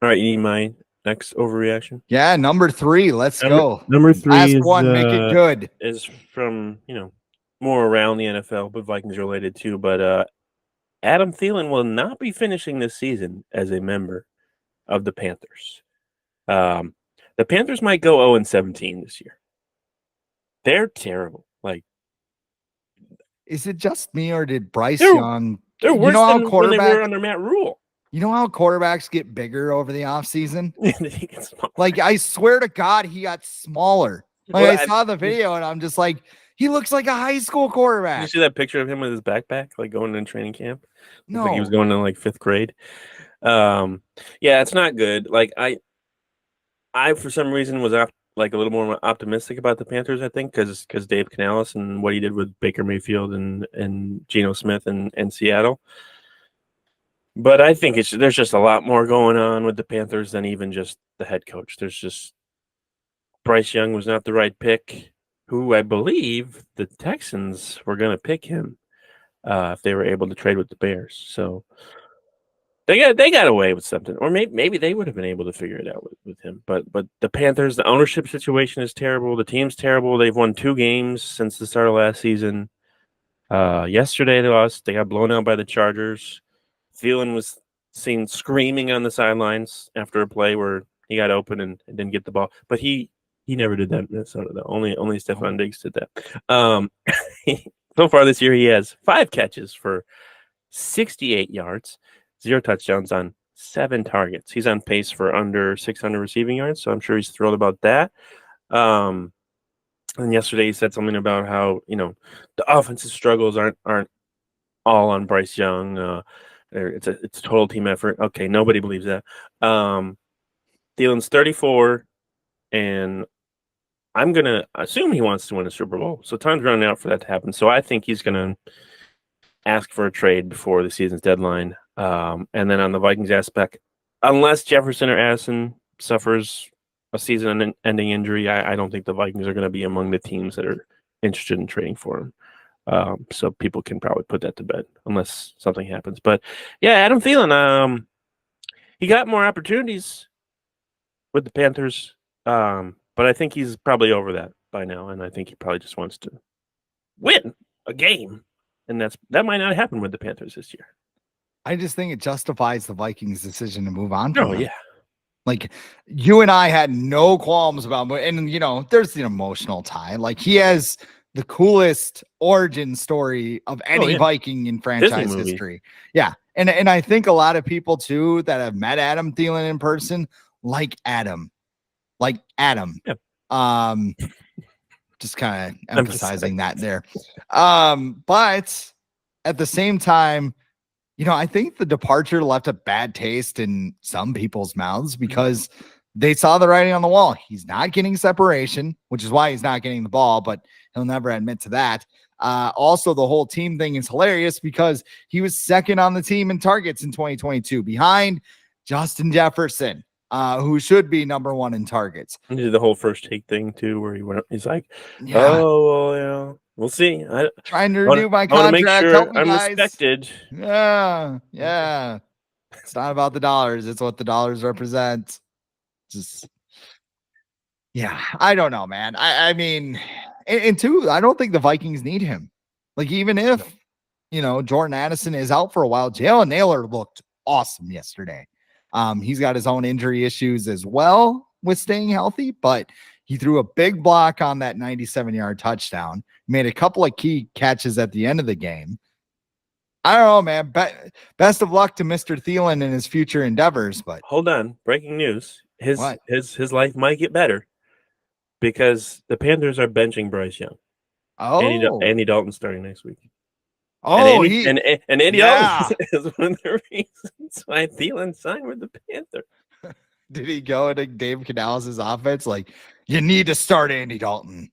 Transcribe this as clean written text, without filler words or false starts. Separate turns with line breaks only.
All right, you need my next overreaction?
Yeah, number 3. Let's go.
Number three
Last one. Make it good.
is from, more around the NFL, but Vikings related too. But Adam Thielen will not be finishing this season as a member of the Panthers. Um, the Panthers might go 0-17 this year. They're terrible. Like,
Is it just me or did Bryce
they're
Young?
they're
You
worse
know how
than when they were under Matt Rule.
You know how quarterbacks get bigger over the offseason?
They get smaller.
Like, I swear to God, he got smaller. Like,
Well,
I saw the video and I'm just like, he looks like a high school
Did you
quarterback.
see that picture of him with his backpack, like going in training camp?
No.
Like he was going to like 5th grade. Yeah, it's not good. Like I for some reason was like a little more optimistic about the Panthers. I think because Dave Canales and what he did with Baker Mayfield and Geno Smith in Seattle. But I think there's just a lot more going on with the Panthers than even just the head coach. There's just Bryce Young was not the right pick, who I believe the Texans were going to pick him if they were able to trade with the Bears. So they got away with something, or maybe they would have been able to figure it out with him. But the Panthers, the ownership situation is terrible. The team's terrible. They've won 2 games since the start of last season. Yesterday they lost. They got blown out by the Chargers. Thielen was seen screaming on the sidelines after a play where he got open and didn't get the ball. But he never did that in Minnesota, though. Only Stephon Diggs did that. So far this year, he has 5 catches for 68 yards, 0 touchdowns on 7 targets. He's on pace for under 600 receiving yards, so I'm sure he's thrilled about that. And yesterday he said something about how the offensive struggles aren't all on Bryce Young. It's a total team effort. Okay, nobody believes that. Thielen's 34, and I'm gonna assume he wants to win a Super Bowl. So time's running out for that to happen. So I think he's gonna ask for a trade before the season's deadline. And then on the Vikings aspect, unless Jefferson or Addison suffers a season-ending injury, I don't think the Vikings are going to be among the teams that are interested in trading for him. So people can probably put that to bed unless something happens. But yeah, Adam Thielen, he got more opportunities with the Panthers, but I think he's probably over that by now, and I think he probably just wants to win a game, and that might not happen with the Panthers this year.
I just think it justifies the Vikings' decision to move on from him.
Yeah.
Like, you and I had no qualms about, and there's the emotional tie. Like, he has the coolest origin story of any Viking in franchise history. Yeah. And I think a lot of people too that have met Adam Thielen in person like Adam. Yeah. Just kind of emphasizing that there. But at the same time, I think the departure left a bad taste in some people's mouths because they saw the writing on the wall. He's not getting separation, which is why he's not getting the ball, but he'll never admit to that. Also, the whole team thing is hilarious because he was second on the team in targets in 2022 behind Justin Jefferson, who should be number 1 in targets.
He did the whole first take thing too, where he's like, "Oh, well, we'll see.
Trying to renew my contract.
Make sure I'm respected."
Yeah. It's not about the dollars; it's what the dollars represent. I don't know, man. I mean, and two, I don't think the Vikings need him. Like, even if Jordan Addison is out for a while, Jalen Nailor looked awesome yesterday. He's got his own injury issues as well with staying healthy, but he threw a big block on that 97-yard touchdown, made a couple of key catches at the end of the game. I don't know, man. Best of luck to Mr. Thielen in his future endeavors. But
hold on, breaking news: his life might get better because the Panthers are benching Bryce Young.
Oh,
Andy Dalton starting next week.
Oh,
and Andy Dalton is one of the reasons why Thielen signed with the Panthers.
Did he go into Dave Canales' offense like, you need to start Andy Dalton?